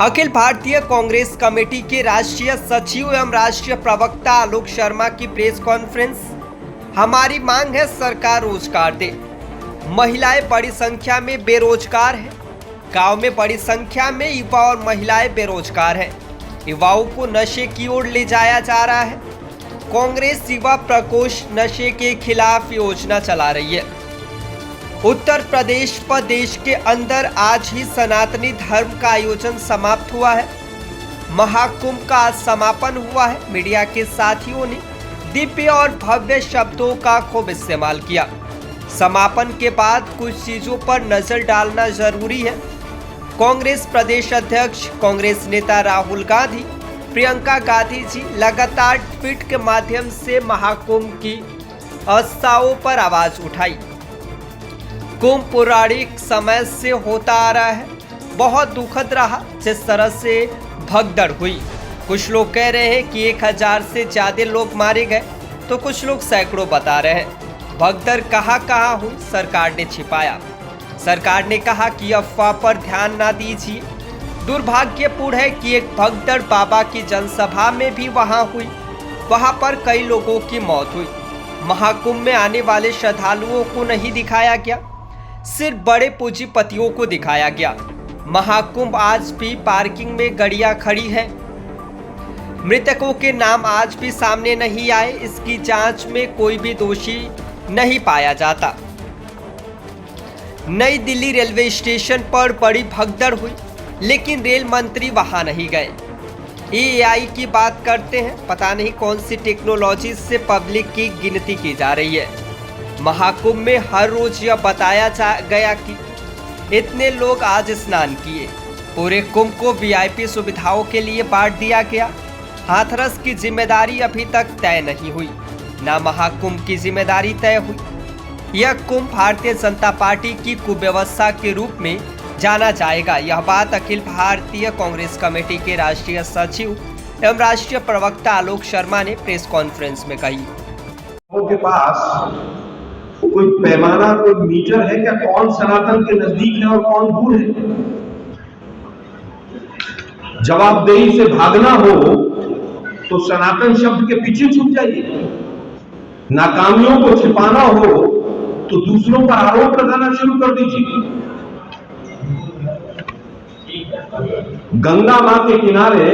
Akhil Bharatiya Congress committee के राष्ट्रीय सचिव एवं राष्ट्रीय प्रवक्ता आलोक शर्मा की प्रेस कॉन्फ्रेंस। हमारी मांग है सरकार रोजगार दे। महिलाएं बड़ी संख्या में बेरोजगार हैं। गांव में बड़ी संख्या में युवा और महिलाएं बेरोजगार हैं। युवाओं को नशे की ओर ले जाया जा रहा है। कांग्रेस युवा प्रकोष्ठ नशे के खिलाफ योजना चला रही है। उत्तर प्रदेश प्रदेश के अंदर आज ही सनातनी धर्म का आयोजन समाप्त हुआ है। महाकुंभ का आज समापन हुआ है। मीडिया के साथियों ने दिव्य और भव्य शब्दों का खूब इस्तेमाल किया। समापन के बाद कुछ चीजों पर नजर डालना जरूरी है। कांग्रेस प्रदेश अध्यक्ष कांग्रेस नेता राहुल गांधी, प्रियंका गांधी जी लगातार ट्वीट के माध्यम से महाकुंभ की आस्थाओं पर आवाज उठाई। कुंभ पौराणिक समय से होता आ रहा है। बहुत दुखद रहा जिस तरह से भगदड़ हुई। कुछ लोग कह रहे हैं कि 1000 से ज्यादा लोग मारे गए, तो कुछ लोग सैकड़ों बता रहे हैं। भगदड़ कहाँ हुई, सरकार ने छिपाया। सरकार ने कहा कि अफवाह पर ध्यान ना दीजिए। दुर्भाग्यपूर्ण है कि एक भगदड़ बाबा की जनसभा में भी वहां हुई। वहां पर कई लोगों की मौत हुई। महाकुंभ में आने वाले श्रद्धालुओं को नहीं दिखाया गया, सिर्फ बड़े पूंजीपतियों को दिखाया गया। महाकुंभ आज भी पार्किंग में गाड़ियां खड़ी हैं। मृतकों के नाम आज भी सामने नहीं आए। इसकी जांच में कोई भी दोषी नहीं पाया जाता। नई दिल्ली रेलवे स्टेशन पर बड़ी भगदड़ हुई, लेकिन रेल मंत्री वहां नहीं गए। एआई की बात करते हैं। पता नहीं कौन सी टेक्नोलॉजी से पब्लिक की गिनती की जा रही है। महाकुंभ में हर रोज यह बताया गया कि इतने लोग आज स्नान किए। पूरे कुंभ को वीआईपी सुविधाओं के लिए बांट दिया गया। हाथरस की जिम्मेदारी अभी तक तय नहीं हुई, ना महाकुंभ की जिम्मेदारी तय हुई। यह कुंभ भारतीय जनता पार्टी की कुव्यवस्था के रूप में जाना जाएगा। यह बात अखिल भारतीय कांग्रेस कमेटी के राष्ट्रीय सचिव एवं राष्ट्रीय प्रवक्ता आलोक शर्मा ने प्रेस कॉन्फ्रेंस में कही। के पास कोई पैमाना, कोई मीटर है क्या? कौन सनातन के नजदीक है और कौन दूर है? जवाबदेही से भागना हो तो सनातन शब्द के पीछे छुप जाइए। नाकामियों को छिपाना हो तो दूसरों पर आरोप लगाना शुरू कर दीजिए। गंगा मां के किनारे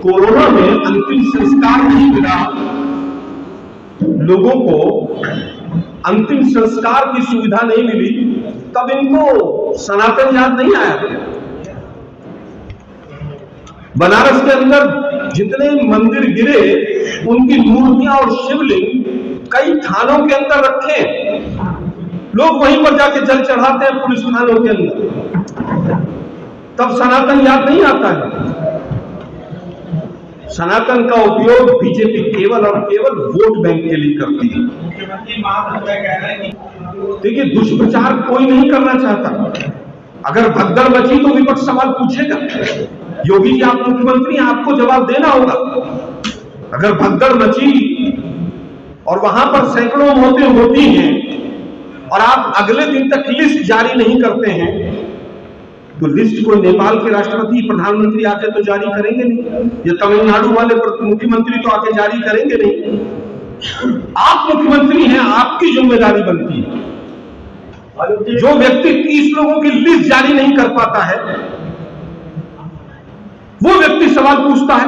कोरोना में अंतिम संस्कार नहीं मिला, लोगों को अंतिम संस्कार की सुविधा नहीं मिली, तब इनको सनातन याद नहीं आया। बनारस के अंदर जितने मंदिर गिरे, उनकी मूर्तियां और शिवलिंग कई थानों के अंदर रखे। लोग वहीं पर जाके जल चढ़ाते हैं, पुलिस थानों के अंदर। तब सनातन याद नहीं आता है। सनातन का उपयोग बीजेपी केवल और केवल वोट बैंक के लिए करती है। देखिए, दुष्प्रचार कोई नहीं करना चाहता। अगर भगदड़ मची तो विपक्ष सवाल पूछेगा। योगी जी, आप मुख्यमंत्री हैं, आपको जवाब देना होगा। अगर भगदड़ मची और वहां पर सैकड़ों मौतें होती हैं और आप अगले दिन तक लिस्ट जारी नहीं करते हैं, तो लिस्ट को नेपाल के राष्ट्रपति, प्रधानमंत्री आके तो जारी करेंगे नहीं, या तमिलनाडु वाले मुख्यमंत्री तो आके जारी करेंगे नहीं। आप मुख्यमंत्री हैं, आपकी जिम्मेदारी बनती है। जो व्यक्ति 30 लोगों की लिस्ट जारी नहीं कर पाता है, वो व्यक्ति सवाल पूछता है।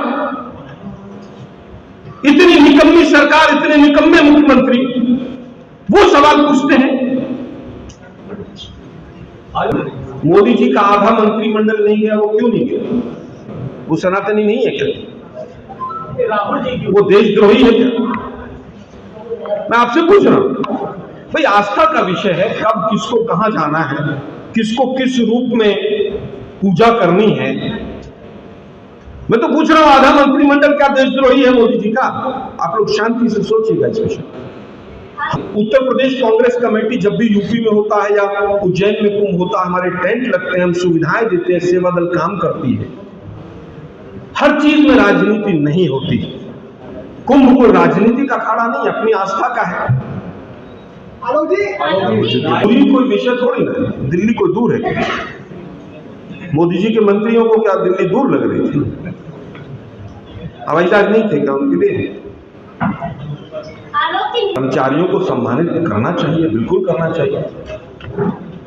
इतनी निकम्मी सरकार, इतने निकम्मे मुख्यमंत्री, वो सवाल पूछते हैं। मोदी जी का आधा मंत्रिमंडल नहीं गया, वो क्यों नहीं गया? वो सनातनी नहीं है क्या? राहुल जी वो देशद्रोही है क्या? मैं आपसे पूछ रहा हूं भाई, आस्था का विषय है। कब किसको कहां जाना है, किसको किस रूप में पूजा करनी है। मैं तो पूछ रहा हूं, आधा मंत्रिमंडल क्या देशद्रोही है मोदी जी का? आप लोग शांति से सोचिएगा इस विषय। उत्तर प्रदेश कांग्रेस कमेटी जब भी यूपी में होता है या उज्जैन में कुंभ होता है, हमारे टेंट लगते हैं, हम सुविधाएं देते हैं, सेवा दल काम करती है। हर चीज में राजनीति नहीं होती। कुंभ को राजनीति का अखाड़ा नहीं, अपनी आस्था का है। दिल्ली कोई विषय थोड़ी ना, दिल्ली कोई दूर है। मोदी जी के मंत्रियों को क्या दिल्ली दूर लग रही थी? हवाई जहाज नहीं थे क्या उनके लिए? कर्मचारियों को सम्मानित करना चाहिए, बिल्कुल करना चाहिए।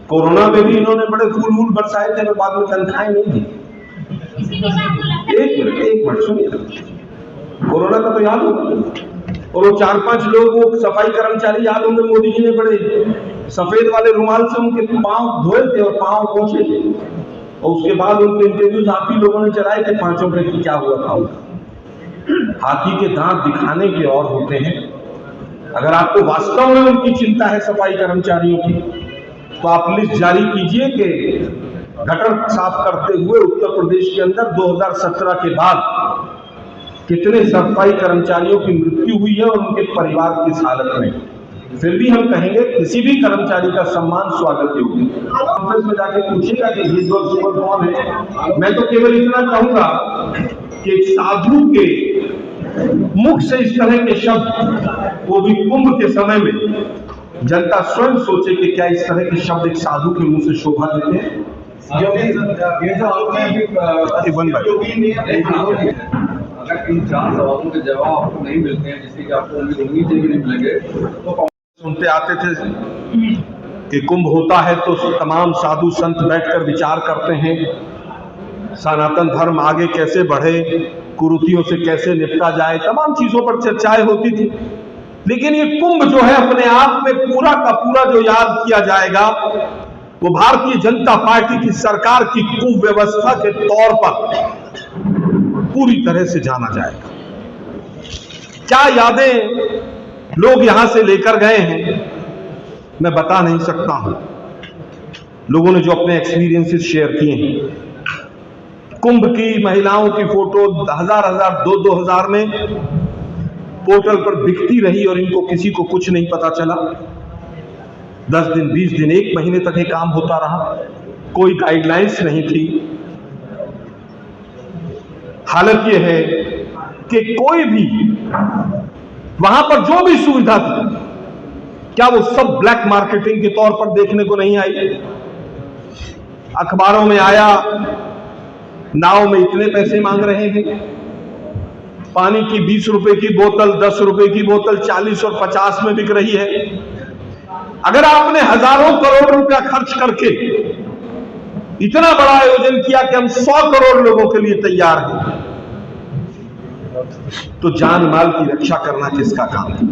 कोरोना में भी इन्होंने बड़े फूल वूल बरसाए थे, तो बाद में तनख्वाहें नहीं दी। एक मिनट सुनिए, कोरोना का तो याद होगा, और वो 4-5 लोग, वो सफाई कर्मचारी याद होंगे, मोदी जी ने बड़े सफेद वाले रुमाल से उनके पांव धोए थे और पांव पोंछे थे, और उसके बाद उनके इंटरव्यूज आप ही लोगों ने चलाए थे पांचों के, क्या हुआ था उनका। हाथी के दांत दिखाने के और होते हैं। अगर आपको वास्तव में उनकी चिंता है सफाई कर्मचारियों की, तो आप लिस्ट जारी कीजिए कि गटर साफ करते हुए उत्तर प्रदेश के अंदर 2017 के बाद कितने सफाई कर्मचारियों की मृत्यु हुई है और उनके परिवार किस हालत में। फिर भी हम कहेंगे किसी भी कर्मचारी का सम्मान स्वागत योग्य। ऑफिस में जाके पूछेगा कि ये दो सुपर कौन है। मैं तो केवल इतना कहूंगा कि एक साधु के मुख से इस तरह के शब्द, वो भी कुंभ के समय में, जनता स्वयं सोचे कि क्या इस तरह के शब्द एक साधु के मुंह से शोभा देते हैं। अगर इन 4 सवालों के जवाब आपको नहीं मिलते हैं, जिसकी कि आपको उम्मीद होनी चाहिए कि नहीं मिलेंगे, तो सुनते आते थे कि कुंभ होता है तो तमाम साधु संत बैठकर विचार करते हैं, सनातन धर्म आगे कैसे बढ़े, कुरीतियों से कैसे निपटा जाए, तमाम चीजों पर चर्चाएं होती थी। लेकिन ये कुंभ जो है अपने आप में पूरा का पूरा जो याद किया जाएगा, वो भारतीय जनता पार्टी की सरकार की कुव्यवस्था के तौर पर पूरी तरह से जाना जाएगा। क्या यादें लोग यहां से लेकर गए हैं मैं बता नहीं सकता हूं। लोगों ने जो अपने एक्सपीरियंसेस शेयर किए हैं, कुंभ की महिलाओं की फोटो 1000 2,000 में पोर्टल पर बिकती रही और इनको किसी को कुछ नहीं पता चला। 10 दिन 20 दिन 1 महीने तक ये काम होता रहा, कोई गाइडलाइंस नहीं थी। हालत यह है कि कोई भी वहां पर जो भी सुविधा थी, क्या वो सब ब्लैक मार्केटिंग के तौर पर देखने को नहीं आई? अखबारों में आया नाव में इतने पैसे मांग रहे हैं, पानी की 20 रुपए की बोतल, 10 रुपए की बोतल 40 और 50 में बिक रही है। अगर आपने हजारों करोड़ रुपया खर्च करके इतना बड़ा आयोजन किया कि हम 100 करोड़ लोगों के लिए तैयार हैं, तो जान माल की रक्षा करना किसका काम है?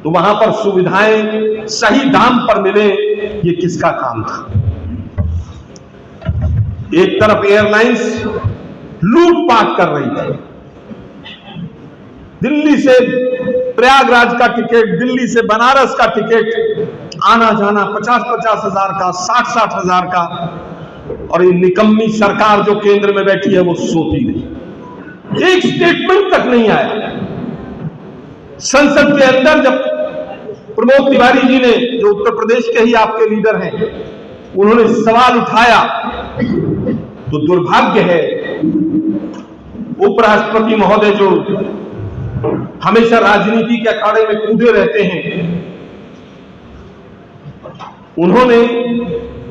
तो वहां पर सुविधाएं सही दाम पर मिले, ये किसका काम था? एक तरफ एयरलाइंस लूटपाट कर रही थी, दिल्ली से प्रयागराज का टिकट, दिल्ली से बनारस का टिकट, आना जाना 50-50 हजार का, 60-60 हजार का, और ये निकम्मी सरकार जो केंद्र में बैठी है वो सोती नहीं। एक स्टेटमेंट तक नहीं आया। संसद के अंदर जब प्रमोद तिवारी जी ने, जो उत्तर प्रदेश के ही आपके लीडर हैं, उन्होंने सवाल उठाया, तो दुर्भाग्य है उपराष्ट्रपति महोदय जो हमेशा राजनीति के अखाड़े में कूदे रहते हैं, उन्होंने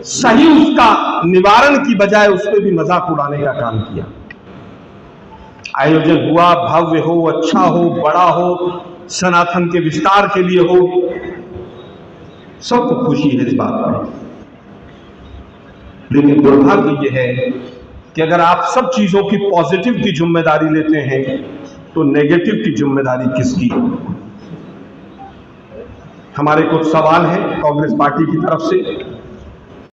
सही उसका निवारण की बजाय उस पर भी मजाक उड़ाने का काम किया। आयोजन हुआ, भव्य हो, अच्छा हो, बड़ा हो, सनातन के विस्तार के लिए हो, सबको खुशी है इस बात में। लेकिन दुर्भाग्य यह है कि अगर आप सब चीजों की पॉजिटिव की जिम्मेदारी लेते हैं, तो नेगेटिव की जिम्मेदारी किसकी? हमारे कुछ सवाल हैं कांग्रेस पार्टी की तरफ से।